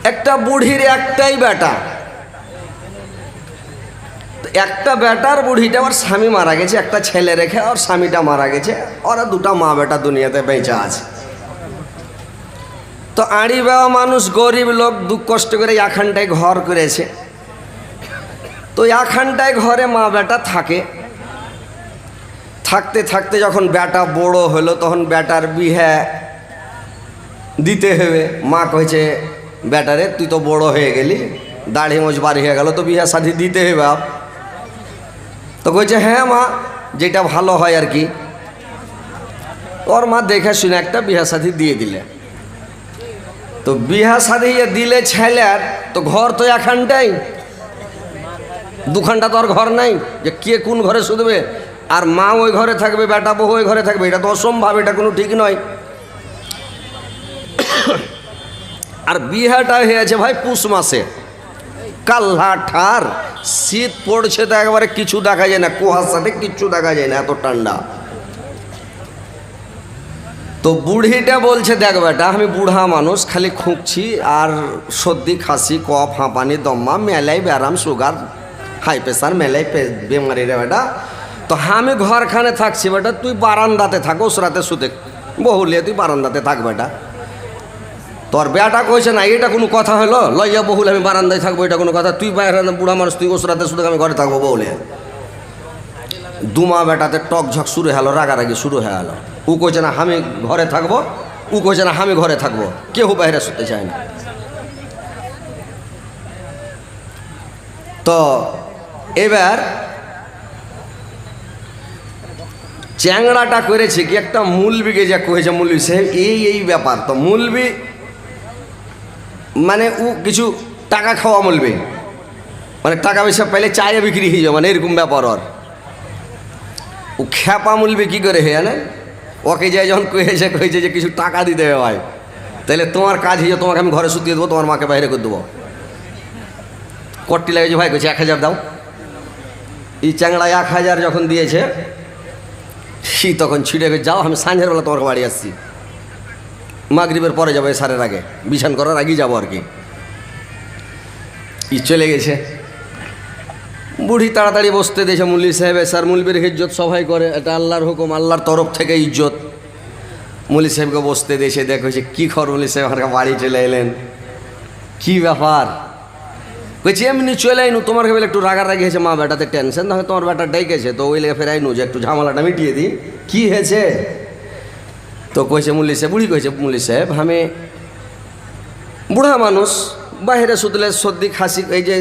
একটা বুড়ির একটাই বেটা, একটা বেটার বুড়িটা ওর স্বামী মারা গেছে, একটা ছেলে রেখে ওর স্বামীটা মারা গেছে, ওরা দুটা মা বেটা দুনিয়াতে বেঁচে আছে। তো আড়ি বেওয়া মানুষ, গরিব লোক, দুঃখ কষ্ট করে এখানটায় ঘর করেছে। তো এখানটায় ঘরে মা বেটা থাকে। থাকতে থাকতে যখন বেটা বড় হলো তখন বেটার বিয়ে দিতে হবে। মা কইছে, বেটারে তুই তো বড় হয়ে গেলি, দাড়ি মোজ বাড়ি হয়ে গেল, তো বিয়ে শাদি দিতে হবে। তো কইছে হ্যাঁ মা, যেটা ভালো হয় আর কি। ওর মা দেখে শুনে একটা বিয়ে শাদি দিয়ে দিলে। তো বিয়ে শাদি দিলে ছেলের তো ঘর তো এখানটাই, দুখানটা তো আর ঘর নাই যে কে কোন ঘরে শুধবে, আর মা ওই ঘরে থাকবে, বেটা বউ ওই ঘরে থাকবে, এটা তো অসম্ভব, এটা কোনো ঠিক নয়। আর বিয়েটা হয়েছে ভাই পুষ মাসে, কাল্লা ঠার, শীত পড়ছে তো একবারে কিছু দেখা যায় না, কুয়াশাতে কিচ্ছু দেখা যায় না, এত ঠান্ডা। তো বুড়িটা বলছে, দেখ বেটা আমি বুড়া মানুষ, খালি খুঁকছি আর সর্দি খাসি কফ হাঁপানি দম্মা মেলাই ব্যারাম সুগার হাই প্রেশার মেলাই বেমারি রে বেটা। তো আমি ঘরখানে থাকছি বেটা, তুই বারান্দাতে থাক, ওসরাতে শুতে বহুলিয়ে তুই বারান্দাতে থাক বেটা। তোর বেটা কইছে না এটা কোনো কথা হলো, লইয়া বহুল আমি বারান্দায় থাকবো, এটা কোনো কথা? তুই বাইরে বুড়া মানুষ, তুই ওসরাতে শুতে, আমি ঘরে থাকবো বহুলিয়ে। দুমা বেটাতে টক ঝক শুরু হলো, রাগারাগি শুরু হয়ে গেল। ও কইছে না আমি ঘরে থাকবো, ও কইছে না আমি ঘরে থাকবো, কেউ বাইরে শুতে চায় না। তো এবার চ্যাংড়াটা করেছে কি, একটা মুলবিকে যা কয়েছে, মুলবি সাহেব এই ব্যাপার। তো মুলবি মানে ও কিছু টাকা খাওয়া মুলবি, মানে টাকা পয়সা পাইলে চায়ে বিক্রি হয়ে যাবে, মানে এরকম ব্যাপার। ওর ও খ্যাপা মুলবি কী করে হে না, ওকে যাই যখন কয়েছে যে কিছু টাকা দিতে হবে ভাই, তাহলে তোমার কাজ হয়ে যাবে, তোমাকে আমি ঘরে শুতিয়ে দেবো, তোমার মাকে বাইরে করে দেবো। কট্টি লাগেছে ভাই, কইছে 1000 দাও। এই চ্যাংড়া 1000 যখন দিয়েছে, তখন ছিঁড়ে গেছে, যাও আমি সাঁঝের বেলা তোমার বাড়ি আসছি, মাগরিবের পরে যাবো, সারের আগে বিছান করার আগেই যাবো আর কি। ই চলে গেছে। বুড়ি তাড়াতাড়ি বসতে দিয়েছে মুল্লি সাহেব, স্যার মুলবির ইজ্জত সবাই করে, এটা আল্লাহর হুকুম, আল্লাহর তরফ থেকে ইজ্জত। মুল্লি সাহেবকে বসতে দিয়েছে, দেখো কি খবর মুল্লি সাহেব, আমার বাড়ি চলে এলেন, কি ব্যাপার? কইছি এমনি চলে আইনু, তোমার কেবল একটু রাগারাগি হয়েছে, মা বেটাতে টেনশন, তাহলে তোমার বেটা ডেকেছে, তো ওই লেগে ফের আইনু যে একটু ঝামেলাটা মিটিয়ে দিই, কি হয়েছে? তো কইছে মুল্লি সাহেব, বুড়ি কইছে মুল্লি সাহেব আমি বুড়া মানুষ, বাইরে শুধলে সর্দি খাসি, এই যে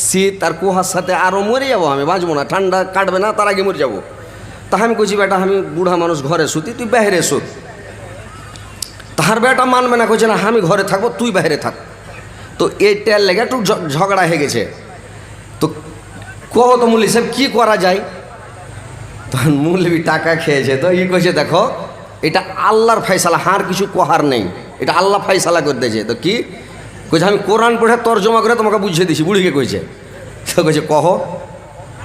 শীত আর কুয়ার সাথে আরও মরে যাবো, আমি বাঁচবো না, ঠান্ডা কাটবে না, তার আগে মরে যাবো। তা আমি কইছি বেটা আমি বুড়া মানুষ ঘরে শুতি, তুই বাইরে শুত। তাহার বেটা মানবে না, কইছে না আমি ঘরে থাকবো, তুই বাইরে থাক। তো এইটার লেগে একটু ঝগড়া হয়ে গেছে। তো কহ তো মুল্লি সাহেব কী করা যায়? তখন মুলবি টাকা খেয়েছে, তো ই কইছে দেখো এটা আল্লাহর ফাইসালা, হার কিছু কহার নেই, এটা আল্লাহ ফাইসালা করে দিয়েছে। তো কি কইছে, আমি কোরআন পড়ে তর্জমা করে তোমাকে বুঝিয়ে দিছি, বুড়িকে কইছে। তো কইছে কহ।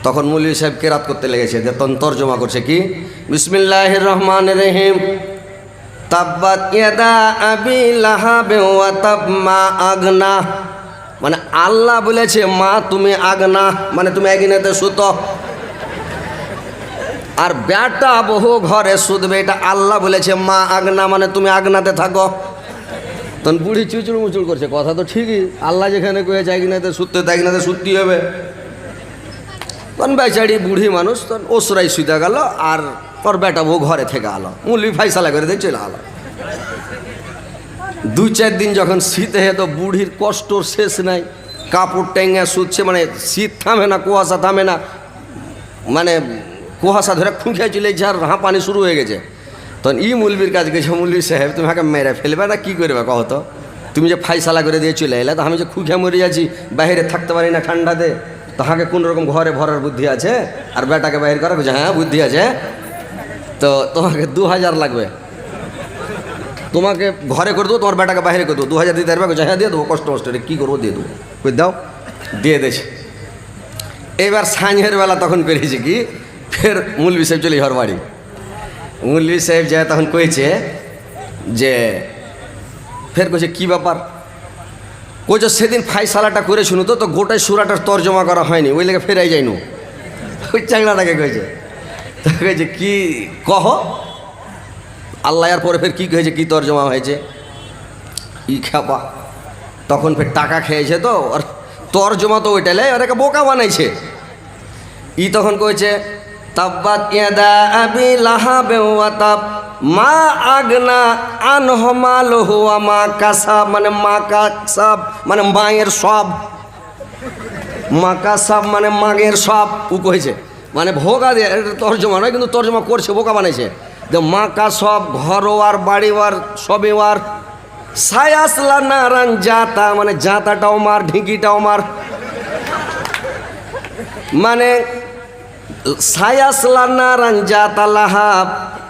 তখন মৌলভী সাহেব কেরাত করতে লেগেছে, তখন তর্জমা করছে কি, বিসমিল্লাহির রহমানির রহিম, তাব্বাত ইয়াদা আবি লাহাব ওয়া তাব মা আগনা, মানে আল্লাহ বলেছে মা তুমি আগনা, মানে তুমি একদিনেতে সুতো, আর বেটা বহু ঘরে শুধবে, এটা আল্লাহ বলেছে মা আগনা, মানে তুমি আগনাতে থাকো। তখন বুড়ি চুচুড় মুচুড় করছে, কথা তো ঠিকই, আল্লাহ যেখানে কয়েছে একদিনেতে শুতে, তাই একদিনেতে শুতে হবে। তখন বেচারি বুড়ি মানুষ তখন ওসরাই শুতে গেল, আর ওর বেটা বউ ঘরে থেকে আলো, মুলবি ফাইসালা করে দিয়ে চলে আলো। 2-4 দিন যখন শীত হয়ে, তো বুড়ির কষ্টর শেষ নাই, কাপড় টেঙ্গা শুচ্ছে, মানে শীত থামে না, কুয়াশা থামে না, মানে কুয়াশা ধরে খুঁখে চলে যার হাঁপানি শুরু হয়ে গেছে। তখন ই মুলবির কাজ গেছে, মুলবি সাহেব তুমি আমাকে মেরে ফেলবে না, কী করবে কহ তো? তুমি যে ফাইসালা করে দিয়ে চলে এলে, তো আমি যে খুঁখে মরে যাচ্ছি, বাইরে থাকতে পারি না ঠান্ডাতে, তাহাকে কোন রকম ঘরে ভরার বুদ্ধি আছে, আর বেটাকে বাইর করা বলছে হ্যাঁ বুদ্ধি আছে। তো তোমাকে 2000 লাগবে, তোমাকে ঘরে করে দেবো, তোমার বেটাকে বাইরে করে দেবো, 2000 দিতে পারবে? হ্যাঁ দিয়ে দেবো, কষ্ট কষ্ট কী করবো, দিয়ে দেবো। কই দাও, দিয়ে দিয়েছে। এবার সাঁঝের বেলা তখন করেছে কি, ফের মুলবি সাহেব চলে ঘর বাড়ি। মুলবি সাহেব যায় তখন কইছে যে, ফের কইছে কী ব্যাপার? কইছে সেদিন ফাইসালাটা করে শুনো তো গোটাই সুরাটার তর্জমা করা হয়নি, ওই লেগে ফেরাই যাইনু। ওই চ্যাংড়াটাকে কইছে, কইছে কি কহ আল্লাহ, আর পরে ফের কি কয়েছে, কি তর্জমা হয়েছে, ই খাপা। তখন ফের টাকা খেয়েছে তো, আর তর্জমা তো ওইটালে ওরাকে বোকা বানাইছে। ই তখন কইছে তাব্বাত ইয়াদা আবি লাহাব ওয়া তাব মা আগনা আনহু মালুহু ওয়া মা কাসাব, মানে মা কাসাব মানে মায়ের সব, মা কাসাব মানে মাগের সব। ও কইছে মানে ভোগা দিয়ে, এটা তর্জমা নয় কিন্তু তর্জমা করছে, বোকা বানাইছে। যে মা কাসব ঘরোয়ার বাড়িওয়ার সবেওয়ার, সায়াসলা নারান জাতা মানে জাতাটাও মার, ঢিঙ্কিটাও মার, মানে সায়াসলা নারান জাতা লাহাব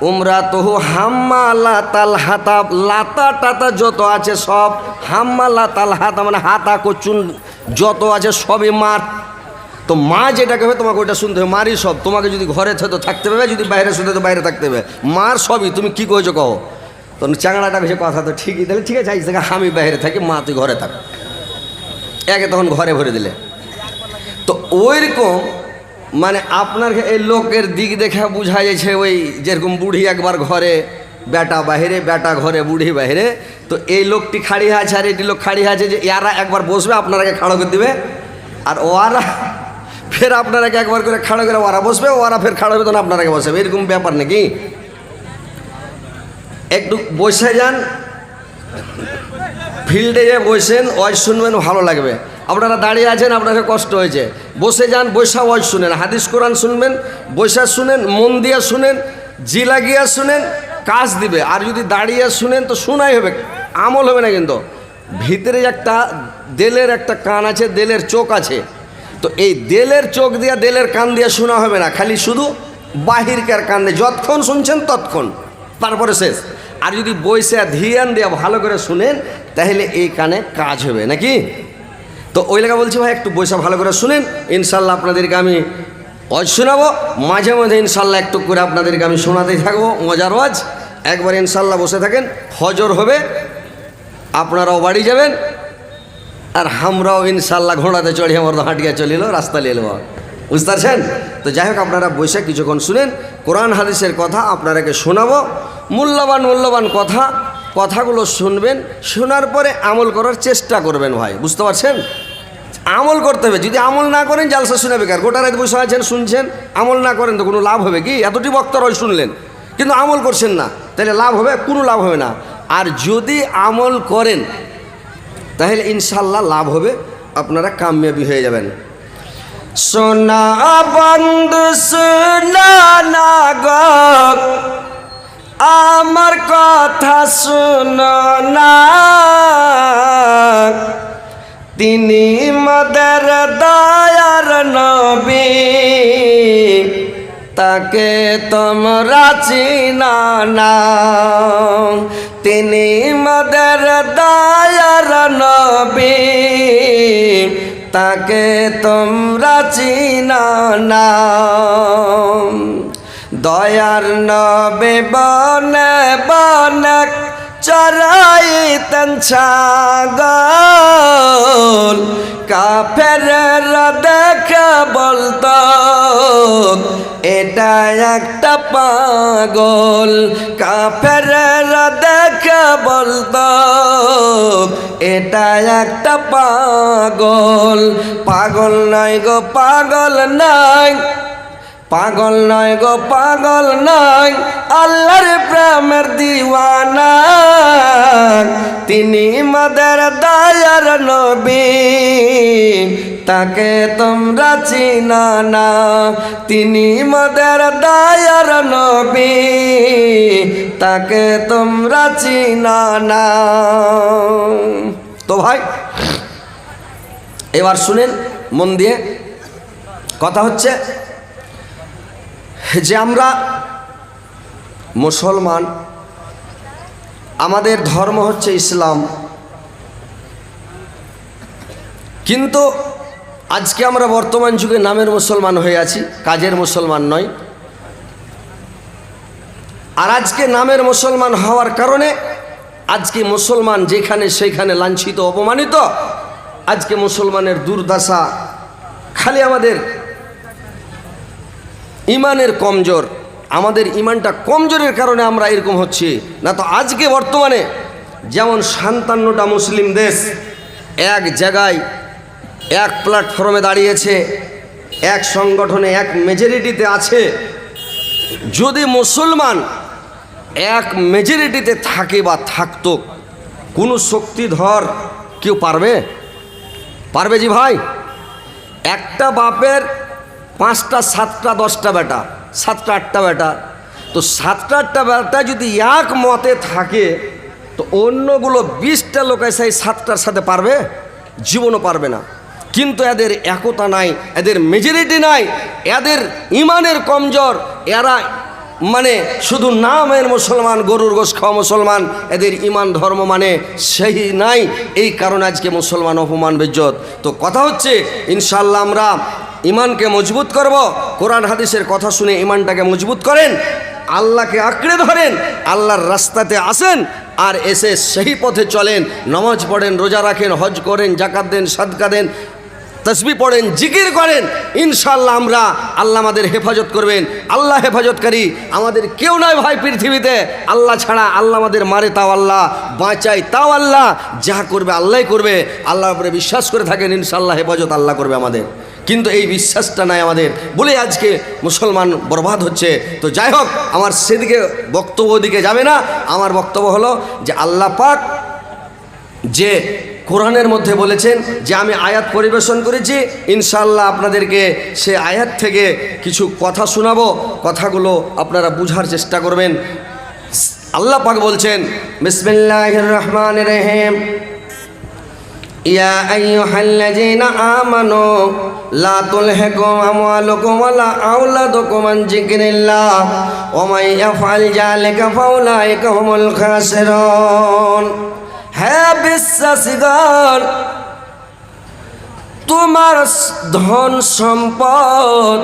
উমরাতুহু হাম্মালাতাল হাতাব, লাতা টাতা যত আছে সব, হাম্মালাতাল হাতা মানে হাতা কচুন যত আছে সবই মার। তো মা যেটাকে হবে তোমাকে ওইটা শুনতে হবে, মারই সব। তোমাকে যদি ঘরে তো থাকতে হবে, যদি বাইরে শুনতে তো বাইরে থাকতে হবে, মার সবই। তুমি কি কইছো কहो? তো চাংড়াটা ভেসে কথা তো ঠিকই, তাহলে ঠিক আছে, আমি বাইরে থাকি, মা তুই ঘরে থাক, একে তখন ঘরে ভরে দিলে। তো ওইরকম মানে আপনার এই লোকের দিক দেখে বুঝা যাচ্ছে, ওই যেরকম বুড়ি একবার ঘরে বেটা বাহিরে, বেটা ঘরে বুড়ি বাহিরে। তো এই লোকটি খাড়ি আছে আর এটি লোক খাড়ি আছে, যে এরা একবার বসবে আপনারাকে খাড়ো করে দিবে, আর ওরা ফের আপনারাকে একবার করে খাড়ো করে ওরা বসবে, ওরা ফের খাড়ো হবে তখন আপনারাকে বসবে, এরকম ব্যাপার নাকি? একটু বসে যান, ফিল্ডে যে বসেন, ওয়াজ শুনবেন, ভালো লাগবে। আপনারা দাঁড়িয়ে আছেন, আপনাদের কষ্ট হয়েছে, বসে যান, বৈশা ওয়াজ শুনেন, হাদিস কোরআন শুনবেন, বৈশা শুনেন, মন দিয়ে শুনেন, জি লাগিয়া শুনেন, কাজ দিবে। আর যদি দাঁড়িয়ে শুনেন তো শোনাই হবে, আমল হবে না। কিন্তু ভিতরে একটা দেলের একটা কান আছে, দেলের চোখ আছে। তো এই দেলের চোখ দিয়া, দেলের কান দিয়া শোনা হবে না, খালি শুধু বাহিরকার কান দিয়ে যতক্ষণ শুনছেন ততক্ষণ, তারপরে শেষ। আর যদি বইসা ধ্যান দিয়া ভালো করে শুনেন, তাহলে এই কানে কাজ হবে নাকি? তো ওই লেখা বলছি ভাই, একটু বইসা ভালো করে শুনেন, ইনশাল্লাহ আপনাদেরকে আমি ওয়াজ শোনাবো। মাঝে মাঝে ইনশাল্লাহ একটু করে আপনাদেরকে আমি শোনাতেই থাকবো মজার ওয়াজ। একবার ইনশাল্লাহ বসে থাকেন, ফজর হবে, আপনারাও বাড়ি যাবেন, আর আমরাও ইনশাল্লাহ ঘোড়াতে চড়ি আমার তো হাঁটিয়া চলিল, রাস্তা নিয়ে এলো, বুঝতে পারছেন? তো যাই হোক, আপনারা বসে কিছুক্ষণ শুনেন, কোরআন হাদিসের কথা আপনারাকে শোনাবো, মূল্যবান মূল্যবান কথাগুলো শুনবেন, শোনার পরে আমল করার চেষ্টা করবেন ভাই, বুঝতে পারছেন? আমল করতে হবে। যদি আমল না করেন জালসা শুনে বেকার। গোটা রাত বসে আছেন, শুনছেন, আমল না করেন তো কোনো লাভ হবে কি? এতটি বক্তার ওই শুনলেন কিন্তু আমল করছেন না, তাহলে লাভ হবে? কোনো লাভ হবে না। আর যদি আমল করেন তাহলে ইনশাল্লাহ লাভ হবে, আপনারা কামিয়াবি হয়ে যাবেন। সোনা বন্ধু সোনা না গো, আমার কথা শুনো না, তিনি মদের দয়ার নবী, তাকে তোমরা চিনো না। তিনি মদের দয়ার নবী, তাকে তোমরা চিনো না। দয়ার নবী বনে বনে চরাইতেন ছাগল, কাফেররা দেখে বলতো এটা একটা পাগল। কাফেররা দেখে বলতো এটা একটা পাগল। পাগল নয় গো পাগল নয়, পাগল নয় গো পাগল নয়, আল্লাহর প্রেমের দিওয়ানা। তিনি মদের দয়ার নবী, তাকে তোমরা চিনো না। তিনি মদের দয়ার নবী, তাকে তোমরা চিনো না। তো ভাই এবার শুনেন মন দিয়ে, কথা হচ্ছে যে আমরা মুসলমান, আমাদের ধর্ম হচ্ছে ইসলাম, কিন্তু আজকে আমরা বর্তমান যুগে নামের মুসলমান হয়ে আছি, কাজের মুসলমান নয়। আর আজকে নামের মুসলমান হওয়ার কারণে আজকে মুসলমান যেখানে সেখানে লাঞ্ছিত অপমানিত, আজকে মুসলমানের দুর্দশা, খালি আমাদের ইমানের কমজোর, আমাদের ইমানটা কমজোরের কারণে আমরা এরকম হচ্ছি। না তো আজকে বর্তমানে যেমন 57টা মুসলিম দেশ এক জায়গায় এক প্ল্যাটফর্মে দাঁড়িয়েছে, এক সংগঠনে এক মেজরিটিতে আছে, যদি মুসলমান এক মেজরিটিতে থাকে বা থাকতো, কোনো শক্তিধর কেউ পারবে? পারবে জি ভাই? একটা বাপের 5টা 7টা 10টা বেটা, 7টা 8টা বেটা, তো 7টা 8টা বেটা যদি এক মতে থাকে, তো অন্যগুলো 20টা লোক এসে 7টার সাথে পারবে? জীবনও পারবে না। কিন্তু এদের একতা নাই, এদের মেজরিটি নাই, এদের ইমানের কমজোর, এরা মানে শুধু নামের মুসলমান, গরুর গোশ খাওয়া মুসলমান, এদের ইমান ধর্ম মানে সেই নাই। এই কারণে আজকে মুসলমান অপমান বেজ্জত। তো কথা হচ্ছে ইনশাআল্লাহ আমরা ইমানকে মজবুত করব। কোরআন হাদিসের কথা শুনে ইমানটাকে মজবুত করেন, আল্লাহকে আঁকড়ে ধরেন, আল্লাহর রাস্তাতে আসেন, আর এসে সেই পথে চলেন, নামাজ পড়েন, রোজা রাখেন, হজ করেন, জাকাত দেন, সাদকা দেন, তসবিহ পড়েন, জিকির করেন। ইনশাআল্লাহ আমরা আল্লাহ আমাদের হেফাজত করবেন। আল্লাহ হেফাজতকারী আমাদের কেউ নয় ভাই পৃথিবীতে আল্লাহ ছাড়া। আল্লাহ আমাদের মারে তাও আল্লাহ, বাঁচায় তাও আল্লাহ, যা করবে আল্লাহই করবে। আল্লাহর উপরে বিশ্বাস করে থাকেন, ইনশাআল্লাহ হেফাজত আল্লাহ করবে আমাদের। কিন্তু এই বিশ্বাসটা নাই আমাদের বলে আজকে মুসলমান বরবাদ হচ্ছে। তো যাই হোক, আমার সেদিকে বক্তব্য দিকে যাবে না। আমার বক্তব্য হলো যে আল্লাহ পাক যে কোরআনের মধ্যে বলেছেন যে আমি আয়াত পরিবেশন করেছি, ইনশাআল্লাহ আপনাদেরকে সে আয়াত থেকে কিছু কথা শোনাবো, কথাগুলো আপনারা বুঝার চেষ্টা করবেন। আল্লাহ পাক বলছেন, বিসমিল্লাহির রহমানির রহিম, ইয়া আইয়ুহাল্লাযীনা আমানু লা তুলহিকুম আমওয়ালুকুম ওয়ালা আওলাদুকুম আন যিকরিল্লাহ ওয়া মান ইয়াফআল যালিকা ফাউলাইকা হুমুল খাসিরুন। হে বিশ্বাসীগণ, তোমার ধন সম্পদ,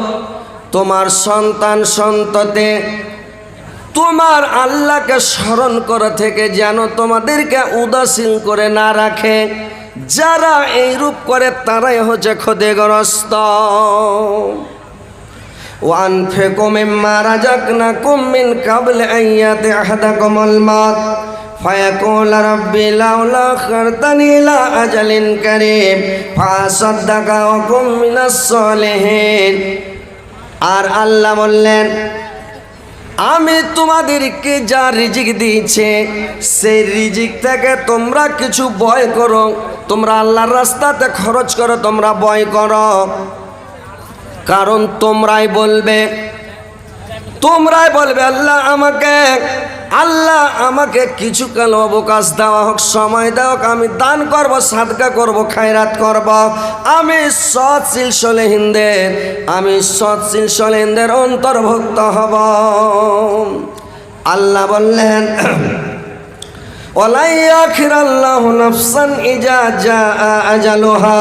তোমার সন্তান সন্ততি, তোমার আল্লাহকে স্মরণ করা থেকে যেন তোমাদেরকে উদাসীন করে না রাখে। যারা এইরূপ করে তারাই হচ্ছে ক্ষতিগ্রস্ত। ওয়ানফিকু মিম্মা রাযাকনাকুম মিন ক্বাবলি আন ইয়াতিয়া আহাদাকুমুল মাউত ফায়াকুল রাব্বি লাউলা আখারতানি ইলা আজালিন কারীব ফাসাদ্দাকা ওয়া কুম মিনাস সালিহিন। আর আল্লাহ বললেন, আমি তোমাদেরকে যা রিজিক দিয়েছে সেই রিজিক থেকে তোমরা কিছু ব্যয় করো, তোমরা আল্লাহর রাস্তাতে খরচ করো, তোমরা ব্যয় করো। কারণ তোমরাই বলবে আল্লাহ আমাকে কিছুকাল অবকাশ দেওয়া হোক, সময় দেওয়া হোক, আমি দান করব, সাদকা করব, খায়রাত করব। আমি সৎশীল সলেহিনদের অন্তর্ভুক্ত হব। আল্লাহ বললেন, ওয়ালা ইয়াখিরাল্লাহু নাফসান ইজা জাআ আজালুহা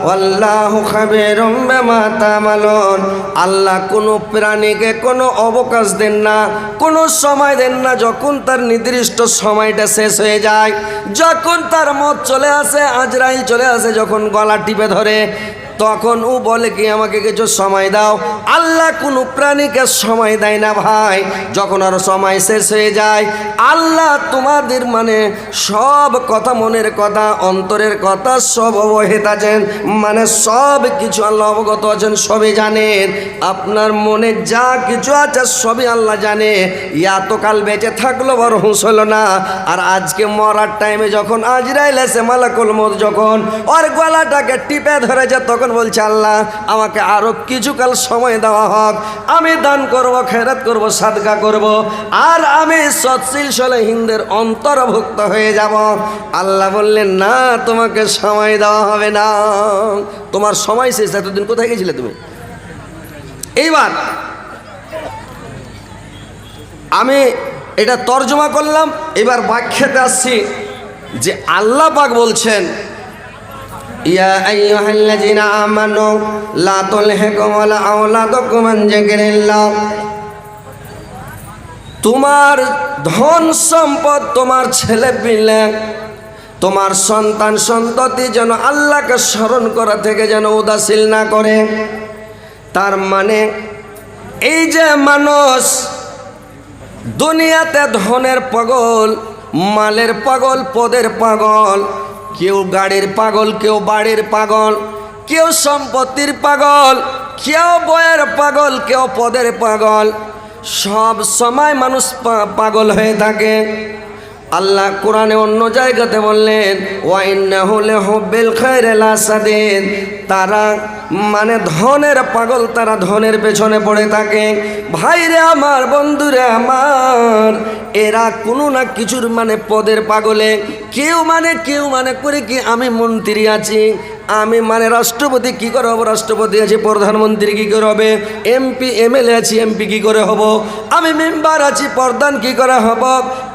ওয়াল্লাহু খাবীরুম বিমা তা'মালুন। আল্লাহ কোনো প্রাণীকে কোনো অবকাশ দেন না, কোনো সময় দেন না। যখন তার নির্দিষ্ট সময়টা শেষ হয়ে যায়, যখন তার মত চলে আসে, আজরাইল চলে আসে, যখন গলা টিপে ধরে, তখন ও বলে কি আমাকে কিছু সময় দাও। আল্লাহ কোনো প্রাণীকে সময় দেয় না ভাই। যখন আর সময় শেষ হয়ে যায়, আল্লাহ তোমাদের মানে সব কথা, মনের কথা, অন্তরের কথা সব অবহিত আছেন, মানে সব কিছু আল্লাহ অবগত আছেন, সবই জানেন। আপনার মনে যা কিছু আছে সবই আল্লাহ জানে। এতকাল বেঁচে থাকলো বড় হুঁশ হলো না, আর আজকে মরার টাইমে যখন আজরাইল এসে মালাকুল মউত যখন ওর গলাটাকে টিপে ধরেছে, তখন বলছে আল্লাহ আমাকে আরো কিছুকাল সময় দেওয়া হোক, আমি দান করব, খেরাত করব, সাদকা করব, আর আমি সৎশীল সলেহিনদের অন্তর্ভুক্ত হয়ে যাব। আল্লাহ বললেন, না, তোমাকে সময় দেওয়া হবে না, তোমার সময় শেষ। এতদিন কোথায় গেছিলে তুমি? এইবার আমি এটা তর্জমা করলাম, এবার ব্যাখ্যাতে আসছি যে আল্লাহ পাক বলছেন, ইয়া আইয়ুহাল্লাযীনা আমানু লা তুলহিকুম ওয়ালা আওলাদুকুম আন যিকরিল্লাহ। তোমার ধন সম্পদ, তোমার ছেলে পিলে, তোমার সন্তান সন্ততি যেন আল্লাহকে স্মরণ করা থেকে যেন উদাসীন না করে। তার মানে এই যে মানুষ দুনিয়াতে ধনের পাগল, মালের পাগল, পদের পাগল, কেউ গাড়ির পাগল, কেউ বাড়ির পাগল, কেউ সম্পত্তির পাগল, কেউ বইয়ের পাগল, কেউ পদের পাগল, সব সময় মানুষ পাগল হয়ে থাকে। আল্লাহ কোরআনে অন্য জায়গাতে বললেন ওয়া ইন্নাহু লিহুব্বিল খায়রি লাসাদিদ, তারা মানে ধনের পাগল, তারা ধনের পেছনে পড়ে থাকে। ভাইরে আমার, বন্ধুরে আমার, এরা কোনো না কিছুর মানে পদের পাগলে, কেউ মানে করে কি আমি মন্ত্রী আছি, আমি মানে রাষ্ট্রপতি, কি করে হবো রাষ্ট্রপতি আছি, প্রধানমন্ত্রী কি করে হবে, এমপি এমএলএ আছি, এমপি কি করে হব, আমি মেম্বার আছি, প্রধান কি করে হব,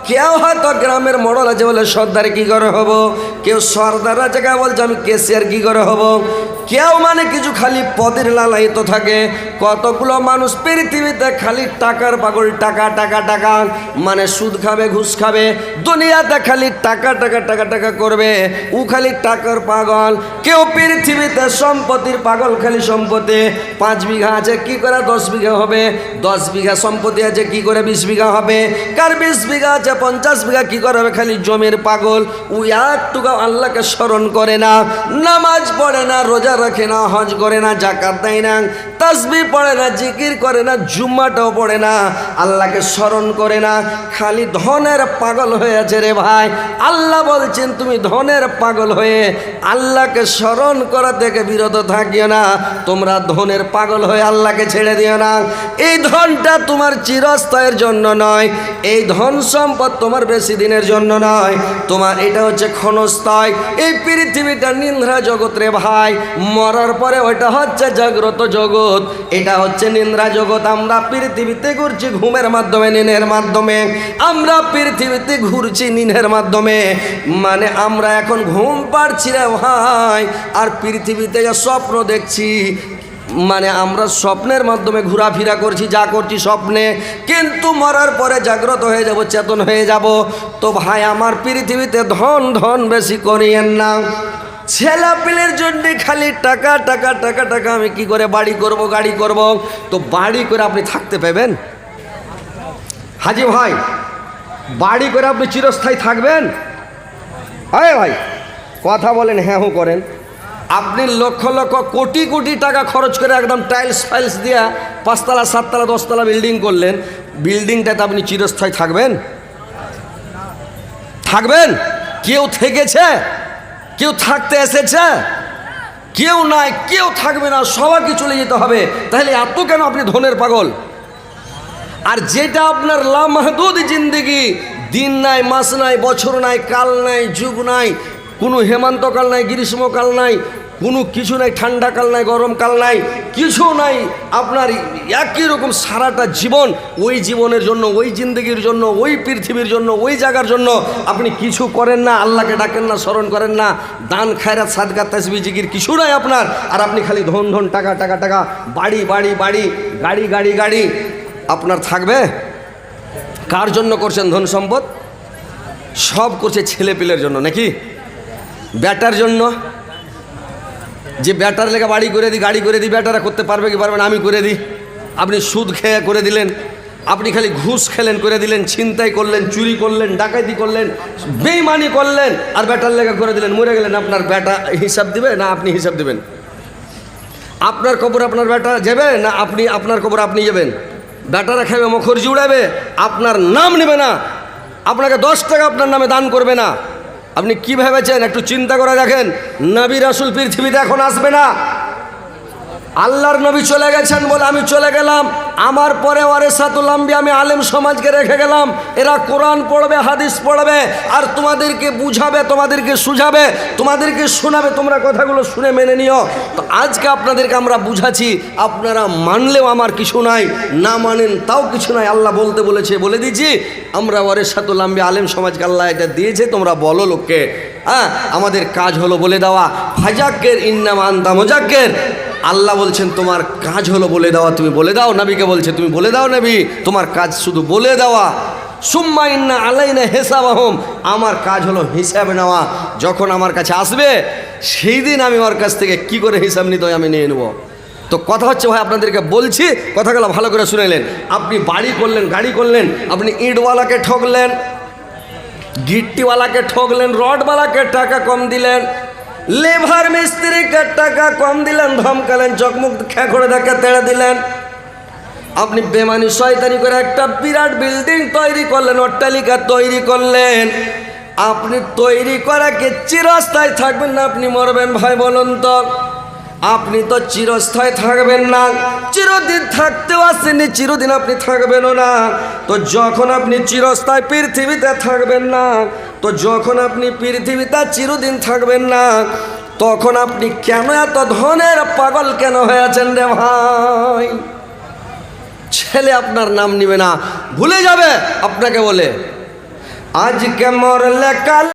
কেউ হয়তো গ্রামের মডল আছে বলে সর্দার কি করে হব, কেউ সর্দার আছে বলছে আমি কেসিয়ার কি করে হব, কেউ মানে কিছু খালি পদের লালায়িত থাকে। কতগুলো মানুষ পৃথিবীতে খালি টাকার পাগল, টাকা টাকা টাকা, মানে সুদ খাবে, ঘুষ খাবে, দুনিয়াতে খালি টাকা টাকা টাকা টাকা করবে, ও খালি টাকার পাগল। কেউ পৃথিবীতে সম্পত্তির পাগল, খালি সম্পত্তি, 5 বিঘা আছে কি করে 10 বিঘা হবে, 10 বিঘা সম্পত্তি আছে কি করে 20 বিঘা হবে, কার 20 বিঘা আছে 50 বিঘা কি করে হবে, খালি জমির পাগল। ও একটুকু আল্লাহকে স্মরণ করে না, নামাজ পড়ে না, রোজা রাখে না, হজ করে না, যাকাত দেয় না, তাসবিহ পড়ে না, জিকির করে না, জুম্মাটাও পড়ে না, আল্লাহকে স্মরণ করে না, খালি ধনের পাগল হয়ে আছে রে ভাই। আল্লাহ বলছেন তুমি ধনের পাগল হয়ে আল্লাহকে স্মরণ করা থেকে বিরত থাকিও না, তোমরা ধনের পাগল হয়ে আল্লাহকে ছেড়ে দিও না। এই ধনটা তোমার চিরস্থায়ের জন্য নয়, এই ধন সম্পদ তোমার বেশি দিনের জন্য নয়, তোমার এটা হচ্ছে ক্ষণস্থায়ী। এই পৃথিবীটা নিন্দ্রা জগৎ রে ভাই, মরার পরে ওইটা হচ্ছে জাগ্রত জগৎ, এটা হচ্ছে নিন্দ্রা জগৎ। আমরা পৃথিবীতে ঘুরছি ঘুমের মাধ্যমে, নিনের মাধ্যমে, আমরা পৃথিবীতে ঘুরছি নিনের মাধ্যমে, মানে আমরা এখন ঘুম পাড়ছি রে ভাই, আর পৃথিবীতে স্বপ্ন দেখছি, মানে আমরা স্বপ্নের মাধ্যমে ঘোরাফেরা করছি, যা করছি স্বপ্নে, কিন্তু মরার পরে জাগ্রত হয়ে যাব, চেতন হয়ে যাব। তো ভাই আমার, পৃথিবীতে ধন ধন বেশি করিয়েন না, ছেলেপিলের জন্য খালি টাকা টাকা টাকা টাকা, আমি কি করে বাড়ি করব, গাড়ি করব। তো বাড়ি করে আপনি থাকতে পাবেন হাজি ভাই? বাড়ি করে আপনি চিরস্থায়ী থাকবেন? আরে ভাই কথা বলেন, হ্যাঁ হু করেন। আপনি লক্ষ লক্ষ কোটি কোটি টাকা খরচ করে একদম টাইলস ফাইলস দিয়া 5 তলা 7 তলা 10 তলা বিল্ডিং করলেন, বিল্ডিংটাতে আপনি চিরস্থায়ী থাকবেন? থাকবেন? কেউ থেকেছে? কেউ থাকতে এসেছে? কেউ নাই, কেউ থাকবে না, সবাইকে চলে যেতে হবে। তাহলে এত কেন আপনি ধনের পাগল? আর যেটা আপনার লামাহদুদ জিন্দেগি, দিন নাই, মাস নাই, বছর নাই, কাল নাই, যুগ নাই, কোনো হেমন্তকাল নাই, গ্রীষ্মকাল নাই, কোনো কিছু নাই, ঠান্ডাকাল নাই, গরমকাল নাই, কিছু নাই, আপনার একই রকম সারাটা জীবন ওই জীবনের জন্য, ওই জিন্দগির জন্য, ওই পৃথিবীর জন্য, ওই জায়গার জন্য আপনি কিছু করেন না, আল্লাহকে ডাকেন না, স্মরণ করেন না, দান খায়রাত সাদকা তাসবিহ জিকির কিছু নাই আপনার, আর আপনি খালি ধন ধন, টাকা টাকা টাকা, বাড়ি বাড়ি বাড়ি, গাড়ি গাড়ি গাড়ি, আপনার থাকবে? কার জন্য করছেন ধন সম্পদ? সব করছে ছেলেপিলের জন্য নাকি? ব্যাটার জন্য, যে ব্যাটার লেগে বাড়ি করে দিই, গাড়ি করে দিই, ব্যাটারা করতে পারবে কি পারবে না? আমি করে দিই। আপনি সুদ খেয়ে করে দিলেন, আপনি খালি ঘুষ খেলেন করে দিলেন, ছিনতাই করলেন, চুরি করলেন, ডাকাতি করলেন, বেইমানি করলেন, আর ব্যাটার লেগে করে দিলেন, মরে গেলেন। আপনার ব্যাটা হিসাব দিবে না আপনি হিসাব দেবেন? আপনার কবর আপনার ব্যাটা যাবে না আপনি আপনার কবর আপনি যাবেন? ব্যাটারা খাবে, মুখরজি উড়াবে, আপনার নাম নেবে না, আপনাকে 10 টাকা আপনার নামে দান করবে না। আপনি কি ভেবেছেন? একটু চিন্তা করে দেখেন। নবী রাসূল পৃথিবীতে এখন আসবে না, আল্লাহর নবী চলে গেছেন বলে আমি চলে গেলাম, আমার পরে ওয়ারিসাতুল আম্বিয়া, আমি আলেম সমাজকে রেখে গেলাম, এরা কোরআন পড়বে, হাদিস পড়বে, আর তোমাদেরকে বুঝাবে, তোমাদেরকে সুঝাবে, তোমাদেরকে শোনাবে, তোমরা কথাগুলো শুনে মেনে নিও। তো আজকে আপনাদেরকে আমরা বুঝাচ্ছি, আপনারা মানলেও আমার কিছু নাই, না মানেন তাও কিছু নাই। আল্লাহ বলতে বলেছে, বলে দিচ্ছি, আমরা ওয়ারিসাতুল আম্বিয়া আলেম সমাজকে আল্লাহ এটা দিয়েছে, তোমরা বলো লোককে। হ্যাঁ, আমাদের কাজ হলো বলে দেওয়া। ফাজাক্কির ইন্নামা আনতা মুজাক্কির, আল্লাহ বলছেন তোমার কাজ হলো বলে দেওয়া, তুমি বলে দাও। নবীকে বলছে তুমি বলে দাও, নবী তোমার কাজ শুধু বলে দেওয়া। সুম্মা ইন্না আলাইনা হিসাবাহুম, আমার কাজ হলো হিসাব নেওয়া। যখন আমার কাছে আসবে সেই দিন আমি ওর কাছ থেকে কি করে হিসাব নিতে হয় আমি নিয়ে নেব। তো কথা হচ্ছে ভাই, আপনাদেরকে বলছি, কথাগুলো ভালো করে শুনেলেন। আপনি বাড়ি করলেন, গাড়ি করলেন, আপনি ইটওয়ালাকে ঠকলেন, গিট্টিওয়ালাকে ঠকলেন, রডওয়ালাকে টাকা কম দিলেন, লেভার মিস্ত্রিকে টাকা কম দিলেন, ধমকালেন, চকমুখ খেঁকড়ে দেখে তেড়ে দিলেন। আপনি বেমানি শয়তানি করে একটা বিরাট বিল্ডিং তৈরি করলেন, অট্টালিকা তৈরি করলেন। আপনি তৈরি করা কি চিরস্থায়ী থাকবেন না আপনি মরবেন? ভাই বলুন তো, আপনি তো চিরস্থায়ী থাকবেন না, চিরদিন থাকতেও আসেননি, চিরদিন আপনি থাকবেনও না। তো যখন আপনি চিরস্থায়ী পৃথিবীতে থাকবেন না, তো যখন আপনি পৃথিবীতে চিরদিন থাকবেন না, তখন আপনি কেন এত ধনের পাগল কেন হয়েছেন রে ভাই? ছেলে আপনার নাম নিবে না, ভুলে যাবে আপনাকে বলে আজকে মরলে কাল